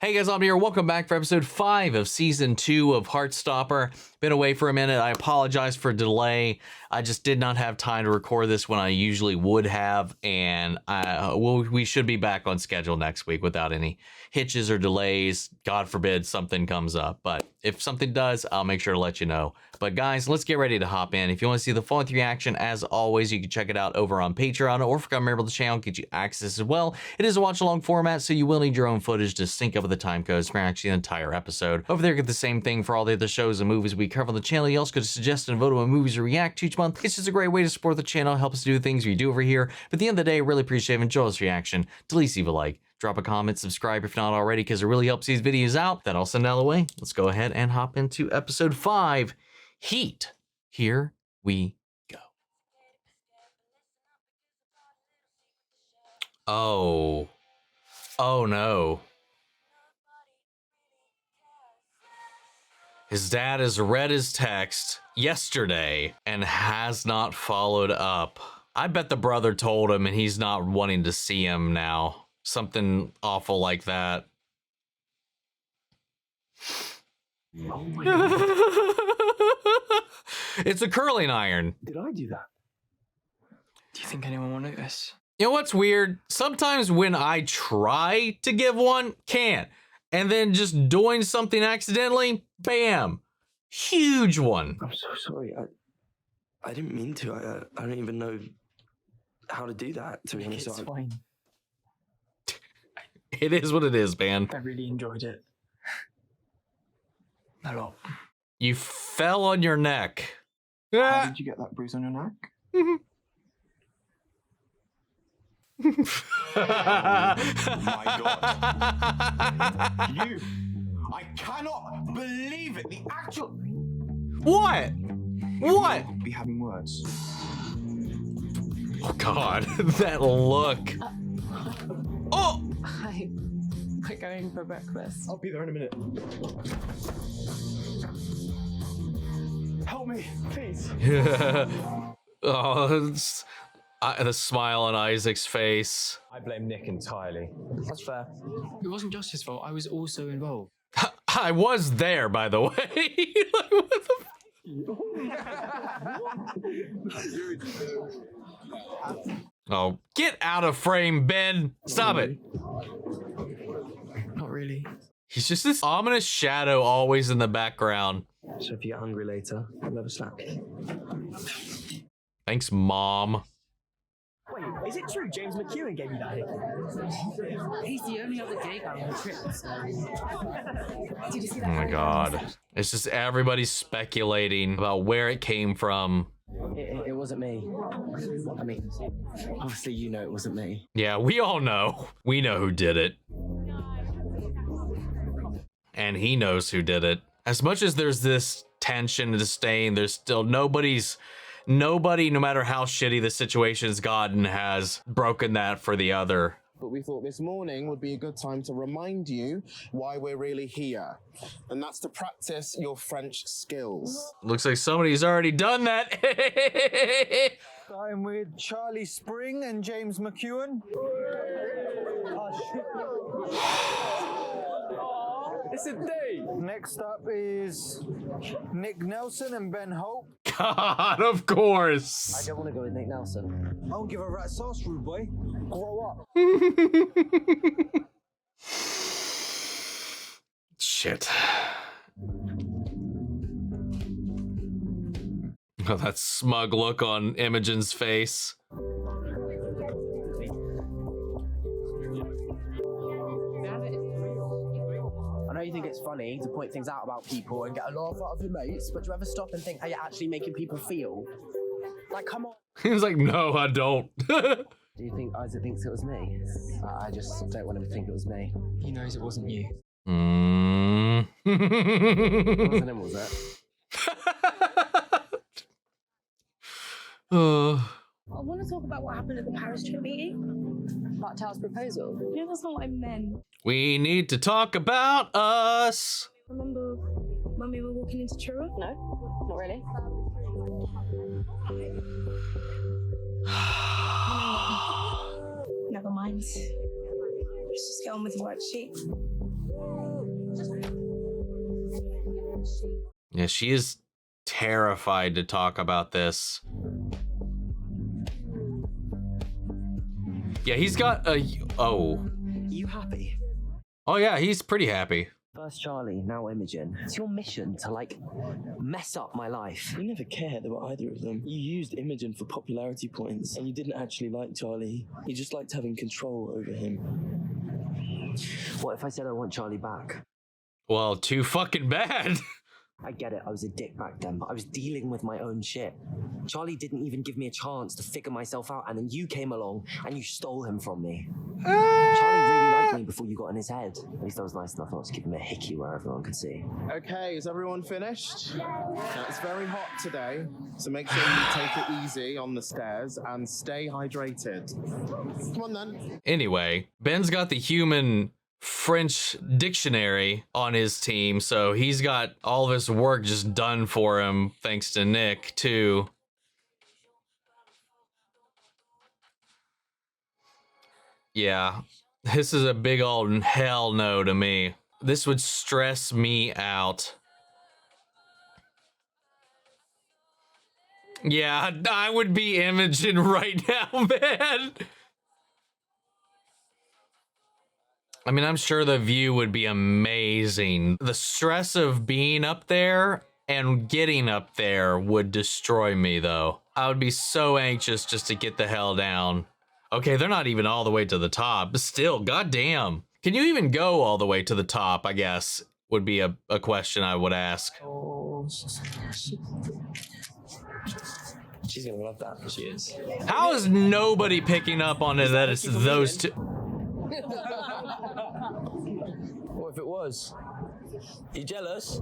Hey guys, I'm here. Welcome back for episode 5 of season 2 of Heartstopper. Been away for a minute. I apologize for delay. I just did not have time to record this when I usually would have, and we should be back on schedule next week without any hitches or delays. God forbid something comes up, but if something does, I'll make sure to let you know. But guys, let's get ready to hop in. If you want to see the full length reaction, as always, you can check it out over on Patreon, or if you become a member of the channel, get you access as well. It is a watch-along format, so you will need your own footage to sync up with the time codes for actually the entire episode. Over there, get the same thing for all the other shows and movies we cover on the channel. You also could suggest and vote on movies we react to each month. It's just a great way to support the channel, help us do the things we do over here. But at the end of the day, I really appreciate it. Enjoy this reaction. To least leave a like, drop a comment, subscribe if not already, because it really helps these videos out. That all sent out of the way, let's go ahead and hop into episode 5, Heat. Here we go. Oh no. His dad has read his text yesterday and has not followed up. I bet the brother told him and he's not wanting to see him now. Something awful like that. Oh my God. It's a curling iron. Did I do that? Do you think anyone will notice? You know what's weird? Sometimes when I try to give one, can't. And then just doing something accidentally, bam, huge one. I'm so sorry. I didn't mean to. I don't even know how to do that, to be honest. It's fine. It is what it is, man. I really enjoyed it. A lot. You fell on your neck. How did you get that bruise on your neck? Oh my God. You. I cannot believe it. The actual. What? What? Be having words. Oh, God. That look. Oh! Hi. We're going for breakfast. I'll be there in a minute. Help me, please. Oh, the smile on Isaac's face. I blame Nick entirely. That's fair. It wasn't just his fault. I was also involved. I was there, by the way. Like, what the Oh, get out of frame, Ben. Stop it. Not really. He's just this ominous shadow always in the background. So if you get hungry later, I'll have a snack. Thanks, Mom. Wait, is it true James McEwen gave you that hickey? He's the only other gay guy on the trip, so... Did you see that? Oh my God. It's just everybody speculating about where it came from. It wasn't me. I mean, obviously you know it wasn't me. Yeah, we all know. We know who did it. And he knows who did it. As much as there's this tension and disdain, there's still nobody, no matter how shitty the situation's gotten, has broken that for the other. But we thought this morning would be a good time to remind you why we're really here. And that's to practice your French skills. Looks like somebody's already done that. Starting with Charlie Spring and James McEwen. It's a day. Next up is Nick Nelson and Ben Hope. God, of course. I don't want to go with Nick Nelson. I don't give a rat's ass, rude boy. Grow up. Shit. Oh, that smug look on Imogen's face. I know you think it's funny to point things out about people and get a laugh out of your mates, but do you ever stop and think how you're actually making people feel? Like, come on. He was like, no, I don't. Do you think Isaac thinks it was me? I just don't want him to think it was me. He knows it wasn't you. It wasn't him, was it? I want to talk about what happened at the Paris trip meeting. Bartel's proposal. No, that's not what I meant. We need to talk about us. Remember when we were walking into Truro? No, not really. Never mind. Let's just get on with the worksheet. Yeah, she is terrified to talk about this. Yeah, he's got a... Oh. Are you happy? Oh yeah, he's pretty happy. First Charlie, now Imogen. It's your mission to, like, mess up my life. You never cared about either of them. You used Imogen for popularity points, and you didn't actually like Charlie. You just liked having control over him. What if I said I want Charlie back? Well, too fucking bad. I get it, I was a dick back then, but I was dealing with my own shit. Charlie didn't even give me a chance to figure myself out, and then you came along and you stole him from me. Charlie really liked me before you got in his head. At least I was nice enough not to give him a hickey where everyone could see. Okay, is everyone finished? Now, it's very hot today, so make sure you take it easy on the stairs and stay hydrated. Come on then. Anyway, Ben's got the human French dictionary on his team, so he's got all of his work just done for him, thanks to Nick, too. Yeah, this is a big old hell no to me. This would stress me out. Yeah, I would be Imogen right now, man. I mean, I'm sure the view would be amazing. The stress of being up there and getting up there would destroy me, though. I would be so anxious just to get the hell down. Okay, they're not even all the way to the top, but still, goddamn. Can you even go all the way to the top, I guess, would be a question I would ask. Oh, she's gonna love that. She is. How is nobody picking up on it that it's those two? What if it was? You jealous?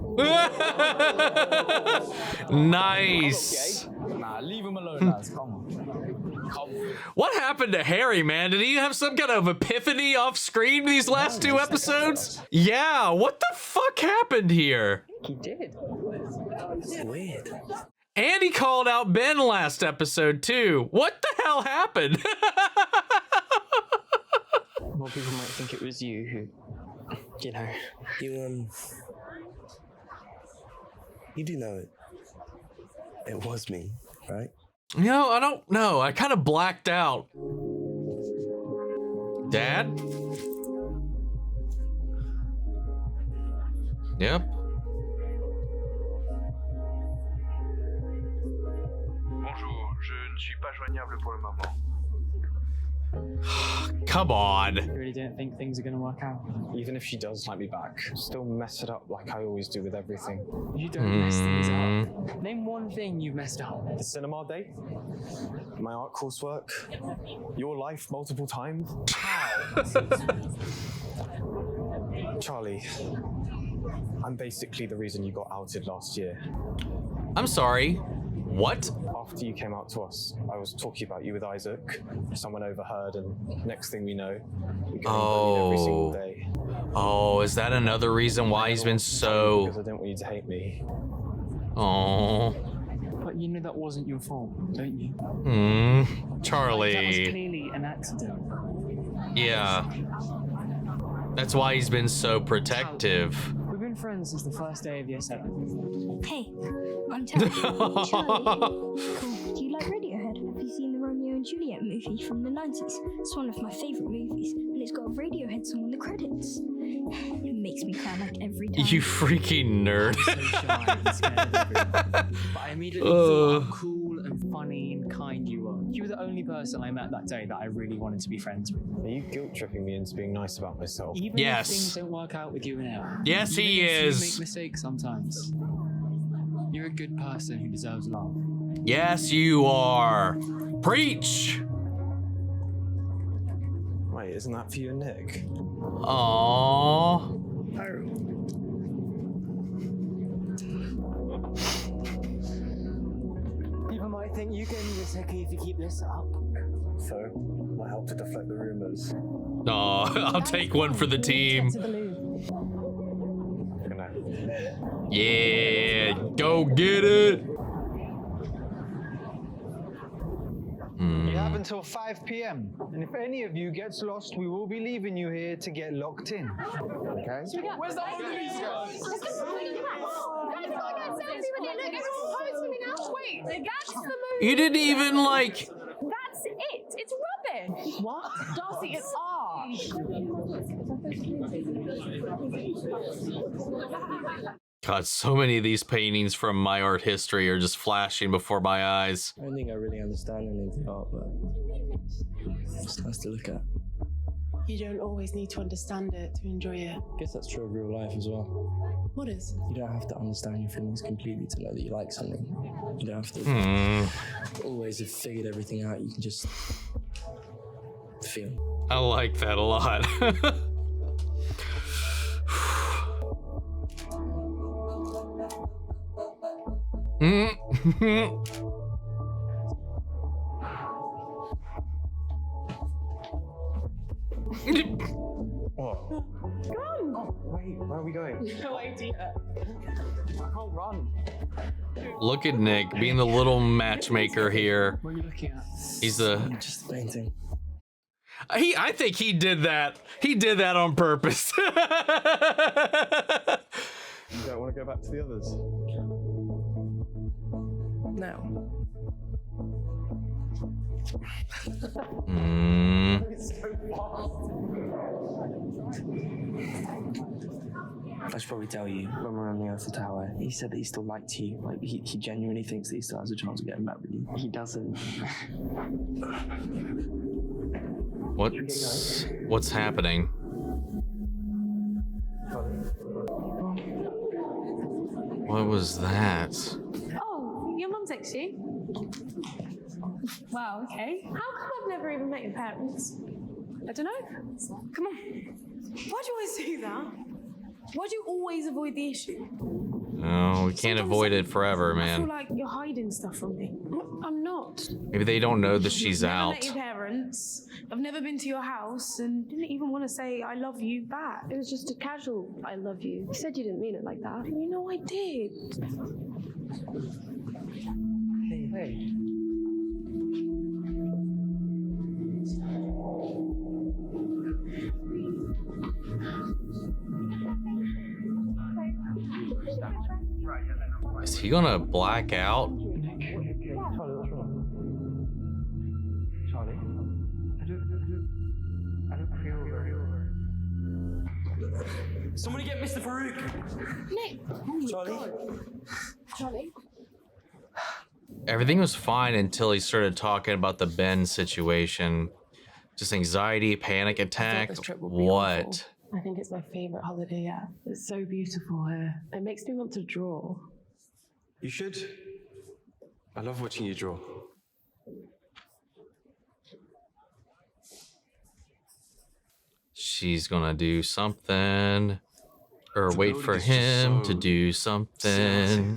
Nice. Nah, leave him alone, lads. Come on. What happened to Harry, man? Did he have some kind of epiphany off screen these last two episodes? Yeah, what the fuck happened here? He did. It's weird. And he called out Ben last episode too. What the hell happened? More people might think it was you who, you do know it was me, right? No, I don't know. I kind of blacked out. Dad? Yep. Bonjour, je ne suis pas joignable pour le moment. Come on. I really don't think things are going to work out. Even if she does like me back, still mess it up like I always do with everything. You don't mess things up. Name one thing you've messed up. The cinema date, my art coursework, your life multiple times. How? Charlie, I'm basically the reason you got outed last year. I'm sorry. What? After you came out to us, I was talking about you with Isaac. Someone overheard, and next thing we know, we're getting bullied every single day. Oh, is that another reason why he's been so... Because I don't want you to hate me. Oh. But you know that wasn't your fault, don't you? Charlie. That was clearly an accident. Yeah. That's why he's been so protective. We've been friends since the first day of year 7. Hey, I'm Charlie. Charlie. Cool. Do you like Radiohead? Have you seen the Romeo and Juliet movie from the 90s? It's one of my favourite movies, and it's got a Radiohead song in the credits. It makes me cry like every time. You freaking nerd. So shy and scared of everyone. But I immediately saw how cool and funny and kind you were. You were the only person I met that day that I really wanted to be friends with. Are you guilt-tripping me into being nice about myself? Even if things don't work out with you and Elle. Yes, he even if is. You make mistakes sometimes. You're a good person who deserves love. Yes, you are. Preach. Wait, isn't that for you and Nick? Aww. People might think you gave me this hickey if you keep this up. So, I help to deflect the rumors. Aw, I'll take one for the team. Yeah, go get it. You haven't until 5 p.m. And if any of you gets lost, we will be leaving you here to get locked in. Okay? Where's the older these guys? Guys, go get selfie with it. Look, everyone's posting me now. Wait, that's the movie. You didn't even like. That's it. It's rubbish. What? Darcy, it's art. God, so many of these paintings from my art history are just flashing before my eyes. I don't think I really understand any of the art, but it's nice to look at. You don't always need to understand it to enjoy it. I guess that's true of real life as well. What is? You don't have to understand your feelings completely to know that you like something. You don't have to always have figured everything out. You can just feel. I like that a lot. What? Run! Oh, wait, where are we going? No idea. I can't run. Look at Nick being the little matchmaker here. What are you looking at? He's a. Just painting. I think he did that. He did that on purpose. You don't want to go back to the others? No. I should probably tell you, when we were on the Eiffel Tower, he said that he still liked you. Like, he genuinely thinks that he still has a chance of getting back with you. He doesn't. What's happening? What was that? Oh, your mum texts you? Wow, okay. How come I've never even met your parents? I don't know. Come on. Why do you always do that? Why do you always avoid the issue? Oh, we can't avoid it forever, I feel man. like you're hiding stuff from me. I'm not. Maybe they don't know that she's I've never met out. your parents. I've never been to your house and didn't even want to say I love you back. It was just a casual I love you. You said you didn't mean it like that. You know I did. Hey. Is he gonna black out? Charlie, what's wrong? Charlie? I don't feel very well. Somebody get Mr. Farouk! Nick! Charlie? Charlie? Everything was fine until he started talking about the Ben situation. Just anxiety, panic attack. this trip would be What? awful. I think it's my favorite holiday yet. It's so beautiful here. It makes me want to draw. You should. I love watching you draw. She's gonna do something. Or The wait building for is just him so to do something.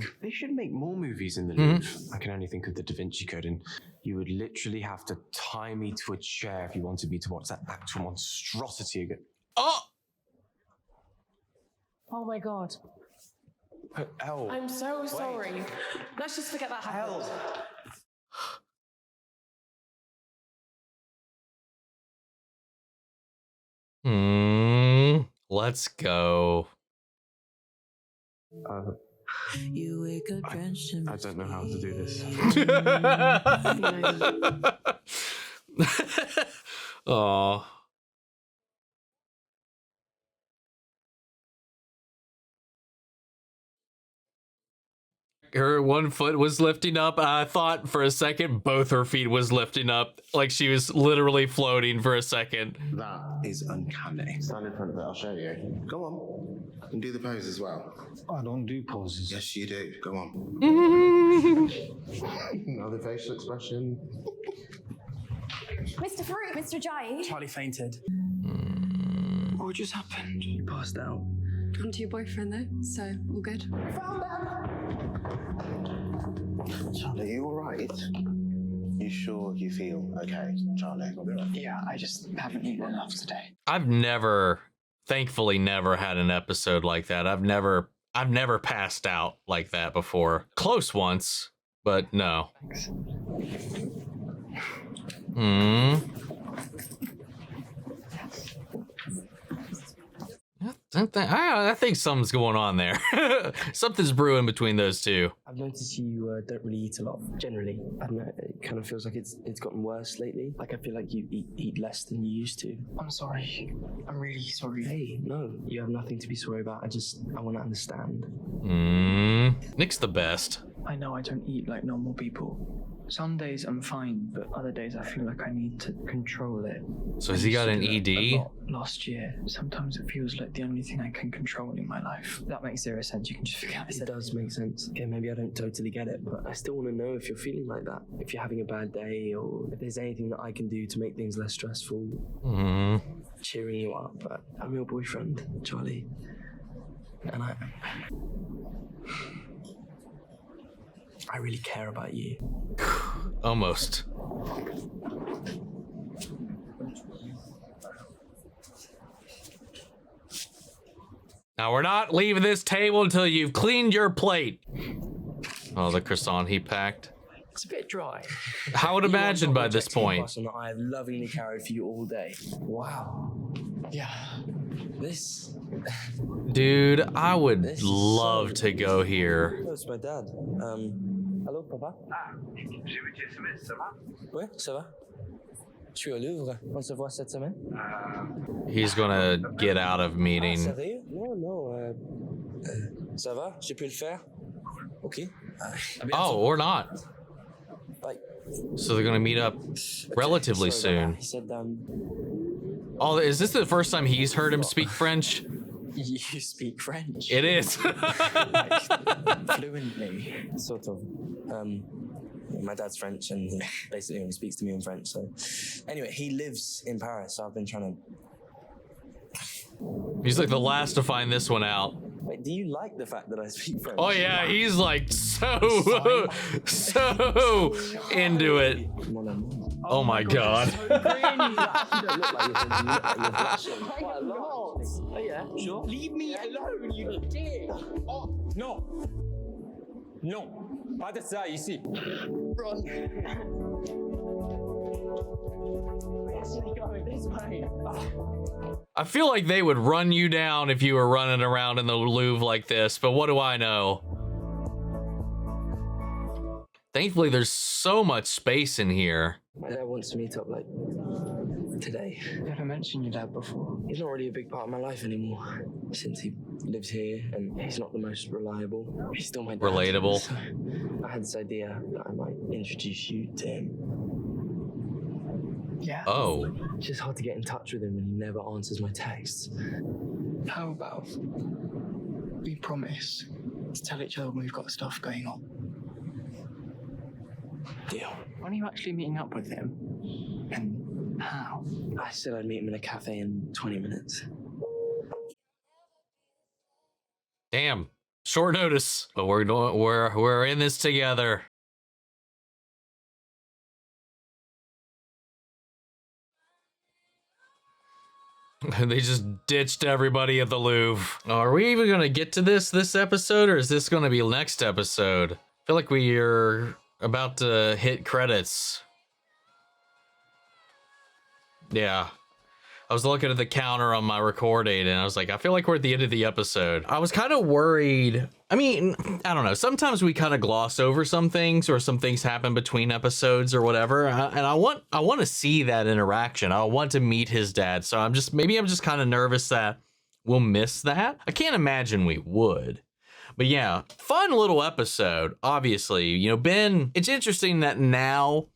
Cinematic. They should make more movies in the Mhm. Louvre. I can only think of the Da Vinci Code, and you would literally have to tie me to a chair if you wanted me to watch that actual monstrosity again. Oh! Oh my god. Elle. I'm so sorry. Let's just forget that happened. Let's go. You wake up drenched in I don't know how to do this. Oh. Her one foot was lifting up. I thought for a second both her feet was lifting up, like she was literally floating for a second. That is uncanny. Stand in front of it, I'll show you. Go on. And do the pose as well. I don't do poses. Yes, you do. Go on. Another facial expression. Mr. Farouk, Mr. Jai. Charlie fainted. What just happened? He passed out. I'm to your boyfriend though, so all good. Charlie, are you alright? You sure you feel okay, Charlie? Yeah, I just haven't eaten enough today. I've never, thankfully, never had an episode like that. I've never passed out like that before. Close once, but no. I think something's going on there. Something's brewing between those two. I've noticed you don't really eat a lot, generally. I don't know, it kind of feels like it's gotten worse lately. Like, I feel like you eat less than you used to. I'm sorry. I'm really sorry. Hey, no, you have nothing to be sorry about. I want to understand. Nick's the best. I know I don't eat like normal people. Some days I'm fine, but other days I feel like I need to control it. So has he got an ED? Last year, sometimes it feels like the only thing I can control in my life. That makes zero sense. You can just forget It does make sense. Okay, maybe I don't totally get it, but I still want to know if you're feeling like that. If you're having a bad day, or if there's anything that I can do to make things less stressful. Cheering you up. But I'm your boyfriend, Charlie. And I really care about you. Almost. Now we're not leaving this table until you've cleaned your plate. Oh, the croissant he packed. It's a bit dry. I would imagine by this point. That I have lovingly carried for you all day. Wow. Yeah. This. Dude, I would love to go here. Oh, it's my dad. Allô, papa? Ah, j'ai vu tes SMS, ça va? Ouais, ça va. Je suis au Louvre. On se voit cette semaine? He's gonna get out of meeting. Sérieux? Non. Ça va? J'ai pu le faire? Ok. Oh, or not. Bye. So they're gonna meet up relatively soon. He said, Oh, is this the first time he's heard him speak French? You speak French? It is. Fluently. Sort of. My dad's French, and he basically only speaks to me in French, so... Anyway, he lives in Paris, so I've been trying to... He's like the last to find this one out. Wait, do you like the fact that I speak French? Oh yeah, he's like so into it. Oh my god. Oh yeah, sure. Leave me alone, you dick! Oh, non! Non, pas de ça ici. Run. I feel like they would run you down if you were running around in the Louvre like this, but what do I know? Thankfully, there's so much space in here. My dad wants to meet up, like, today. You never mentioned your dad before. He's not really a big part of my life anymore. Since he lives here, and he's not the most reliable. He's still my dad. Relatable. So I had this idea that I might introduce you to him. Yeah. Oh. It's just hard to get in touch with him when he never answers my texts. How about we promise to tell each other when we've got stuff going on? Deal. When are you actually meeting up with him? And how? I said I'd meet him in a cafe in 20 minutes. Damn. Short notice. But we're in this together. They just ditched everybody at the Louvre. Are we even gonna get to this episode, or is this gonna be next episode? I feel like we are about to hit credits. Yeah. I was looking at the counter on my recording and I was like, I feel like we're at the end of the episode. I was kind of worried. I mean, I don't know. Sometimes we kind of gloss over some things, or some things happen between episodes or whatever. And I want to see that interaction. I want to meet his dad. So maybe I'm just kind of nervous that we'll miss that. I can't imagine we would. But yeah, fun little episode. Obviously, you know, Ben, it's interesting that now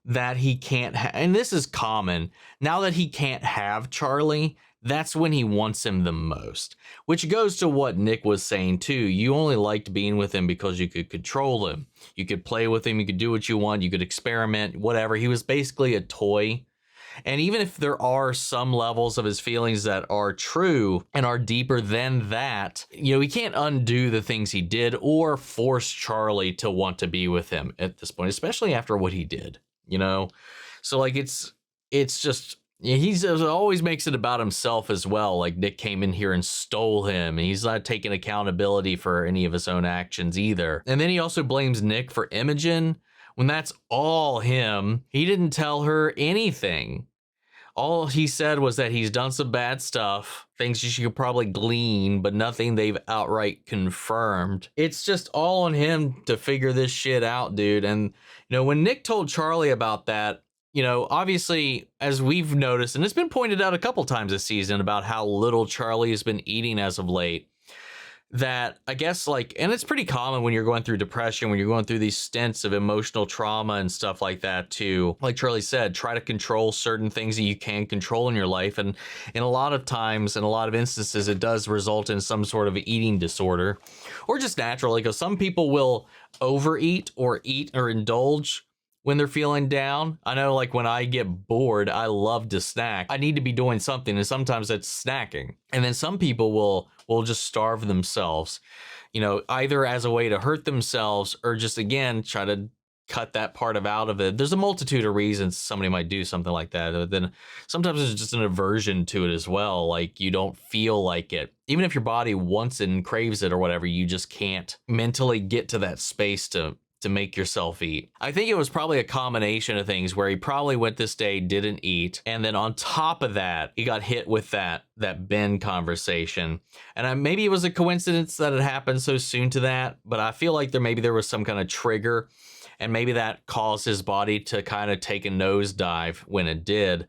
that he can't and this is common, now that he can't have Charlie, that's when he wants him the most, which goes to what Nick was saying too. You only liked being with him because you could control him, you could play with him, you could do what you want, you could experiment, whatever. He was basically a toy. And even if there are some levels of his feelings that are true and are deeper than that, you know, he can't undo the things he did or force Charlie to want to be with him at this point, especially after what he did. You know, so like it's just, he's always makes it about himself as well. Like Nick came in here and stole him, and he's not taking accountability for any of his own actions either. And then he also blames Nick for Imogen, when that's all him. He didn't tell her anything. All he said was that he's done some bad stuff, things she could probably glean, but nothing they've outright confirmed. It's just all on him to figure this shit out, dude. And, you know, when Nick told Charlie about that, you know, obviously, as we've noticed, and it's been pointed out a couple times this season about how little Charlie has been eating as of late, that I guess, like, and it's pretty common when you're going through depression, when you're going through these stints of emotional trauma and stuff like that, to, like Charlie said, try to control certain things that you can control in your life. And in a lot of times, in a lot of instances, it does result in some sort of eating disorder, or just naturally, because some people will overeat or eat or indulge when they're feeling down. I know, like, when I get bored, I love to snack. I need to be doing something, and sometimes it's snacking. And then some people will just starve themselves, you know, either as a way to hurt themselves or just, again, try to cut that part out of it. There's a multitude of reasons somebody might do something like that. But then sometimes there's just an aversion to it as well. Like, you don't feel like it. Even if your body wants it and craves it or whatever, you just can't mentally get to that space to make yourself eat. I think it was probably a combination of things where he probably went this day, didn't eat, and then on top of that, he got hit with that Ben conversation. And maybe it was a coincidence that it happened so soon to that, but I feel like there was some kind of trigger, and maybe that caused his body to kind of take a nosedive when it did.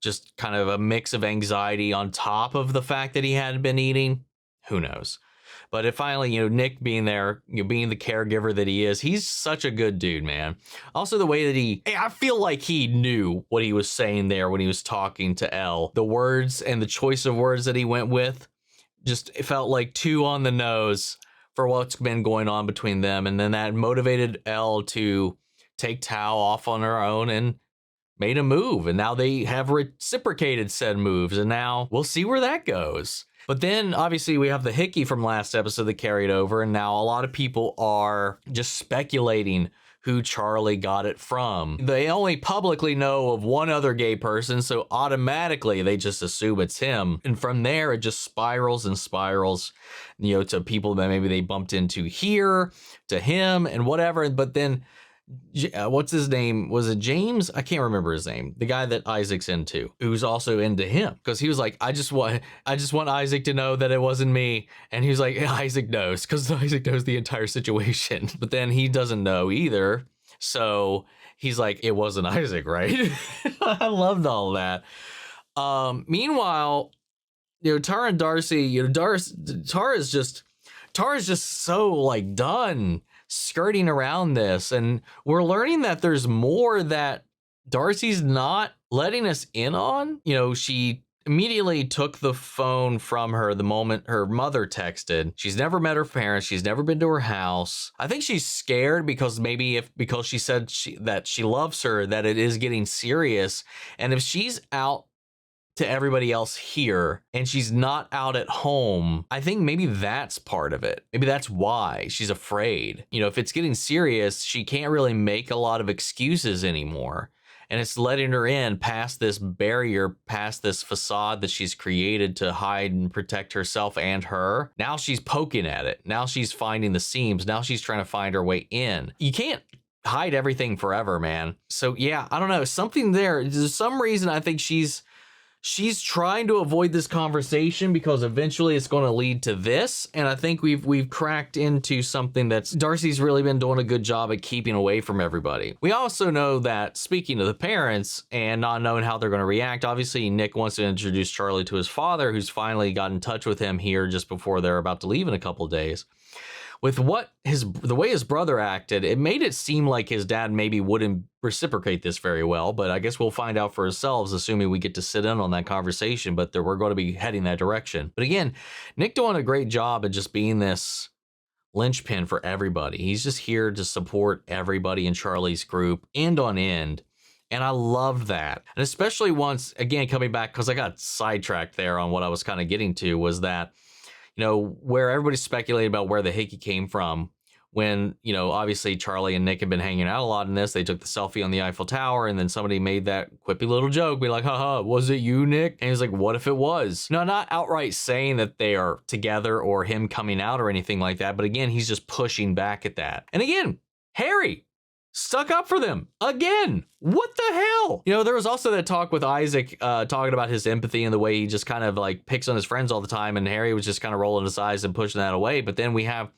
Just kind of a mix of anxiety on top of the fact that he hadn't been eating. Who knows? But it finally, you know, Nick being there, you know, being the caregiver that he is, he's such a good dude, man. Also, the way that I feel like he knew what he was saying there when he was talking to Elle. The words and the choice of words that he went with, just, it felt like too on the nose for what's been going on between them. And then that motivated Elle to take Tao off on her own and made a move. And now they have reciprocated said moves. And now we'll see where that goes. But then, obviously, we have the hickey from last episode that carried over, and now a lot of people are just speculating who Charlie got it from. They only publicly know of one other gay person, so automatically they just assume it's him. And from there, it just spirals and spirals, you know, to people that maybe they bumped into here, to him, and whatever. But then, what's his name? Was it James? I can't remember his name. The guy that Isaac's into, who's also into him, because he was like, I just want Isaac to know that it wasn't me. And he was like, Isaac knows, because Isaac knows the entire situation. But then he doesn't know either. So he's like, it wasn't Isaac, right? I loved all that. Meanwhile, you know, Tara and Darcy, you know, Tara's just so, like, done skirting around this, and we're learning that there's more that Darcy's not letting us in on. You know, she immediately took the phone from her the moment her mother texted. She's never met her parents. She's never been to her house. I think she's scared because because she said that she loves her, that it is getting serious. And if she's out to everybody else here and she's not out at home, I think maybe that's part of it. Maybe that's why she's afraid. You know, if it's getting serious, she can't really make a lot of excuses anymore. And it's letting her in past this barrier, past this facade that she's created to hide and protect herself and her. Now she's poking at it. Now she's finding the seams. Now she's trying to find her way in. You can't hide everything forever, man. So yeah, I don't know. Something there. There's some reason I think she's trying to avoid this conversation because eventually it's going to lead to this. And I think we've cracked into something that's Darcy's really been doing a good job at keeping away from everybody. We also know that, speaking of the parents and not knowing how they're going to react, obviously Nick wants to introduce Charlie to his father, who's finally got in touch with him here just before they're about to leave in a couple of days. With the way his brother acted, it made it seem like his dad maybe wouldn't reciprocate this very well, but I guess we'll find out for ourselves, assuming we get to sit in on that conversation, but we're going to be heading that direction. But again, Nick doing a great job at just being this linchpin for everybody. He's just here to support everybody in Charlie's group end on end. And I love that. And especially once, again, coming back, because I got sidetracked there on what I was kind of getting to, was that, you know, where everybody's speculating about where the hickey came from when, you know, obviously Charlie and Nick have been hanging out a lot in this. They took the selfie on the Eiffel Tower, and then somebody made that quippy little joke, be like, haha, was it you, Nick? And he's like, what if it was? No, not outright saying that they are together or him coming out or anything like that. But again, he's just pushing back at that. And again, Harry, stuck up for them again. What the hell? You know, there was also that talk with Isaac talking about his empathy and the way he just kind of like picks on his friends all the time, and Harry was just kind of rolling his eyes and pushing that away. But then we have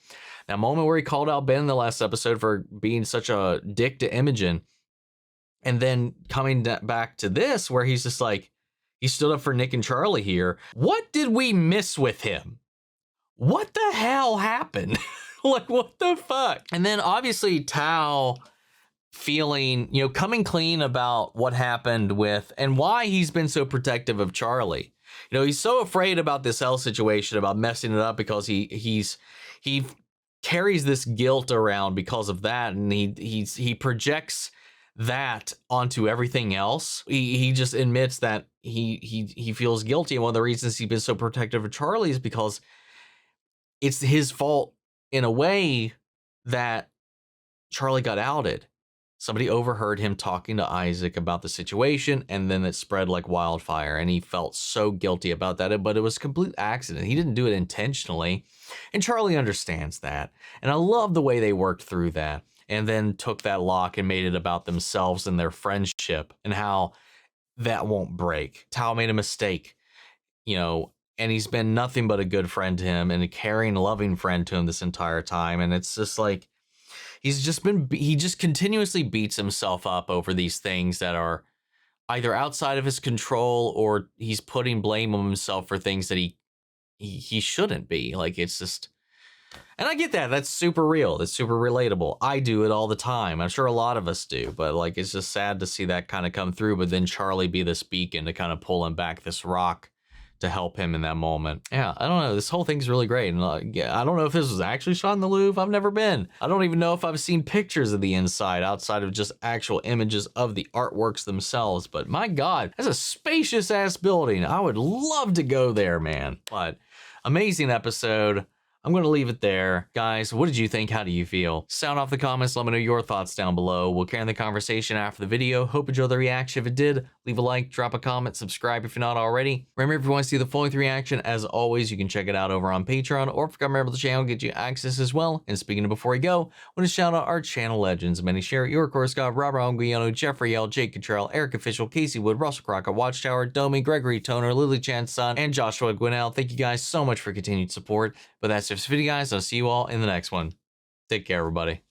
that moment where he called out Ben in the last episode for being such a dick to Imogen, and then coming back to this where he's just like, he stood up for Nick and Charlie here. What did we miss with him? What the hell happened? Like, what the fuck? And then obviously Tao feeling, you know, coming clean about what happened with and why he's been so protective of Charlie. You know, he's so afraid about this Elle situation, about messing it up, because he carries this guilt around because of that, and he projects that onto everything else. He just admits that he feels guilty, and one of the reasons he's been so protective of Charlie is because it's his fault in a way that Charlie got outed. Somebody overheard him talking to Isaac about the situation, and then it spread like wildfire, and he felt so guilty about that, but it was a complete accident. He didn't do it intentionally, and Charlie understands that. And I love the way they worked through that, and then took that lock and made it about themselves and their friendship, and how that won't break. Tao made a mistake, you know, and he's been nothing but a good friend to him, and a caring, loving friend to him this entire time. And it's just like, he just continuously beats himself up over these things that are either outside of his control, or he's putting blame on himself for things that he shouldn't be. Like, it's just, and I get that. That's super real. That's super relatable. I do it all the time. I'm sure a lot of us do, but like, it's just sad to see that kind of come through, but then Charlie be this beacon to kind of pull him back, this rock to help him in that moment. Yeah, I don't know. This whole thing's really great. And I don't know if this was actually shot in the Louvre. I've never been. I don't even know if I've seen pictures of the inside outside of just actual images of the artworks themselves. But my God, that's a spacious ass building. I would love to go there, man. But amazing episode. I'm going to leave it there. Guys, what did you think? How do you feel? Sound off the comments. Let me know your thoughts down below. We'll carry on the conversation after the video. Hope you enjoyed the reaction. If it did, leave a like, drop a comment, subscribe if you're not already. Remember, if you want to see the full-length reaction, as always, you can check it out over on Patreon, or if you become a member of the channel, get you access as well. And speaking of before we go, I want to shout out our channel legends. Many share your of course got Robert Anguiano, Jeffrey L, Jake Cottrell, Eric Official, Casey Wood, Russell Crocker, Watchtower, Domi, Gregory Toner, Lily Chan's son, and Joshua Gwinnell. Thank you guys so much for continued support. But that's it for this video, guys. I'll see you all in the next one. Take care, everybody.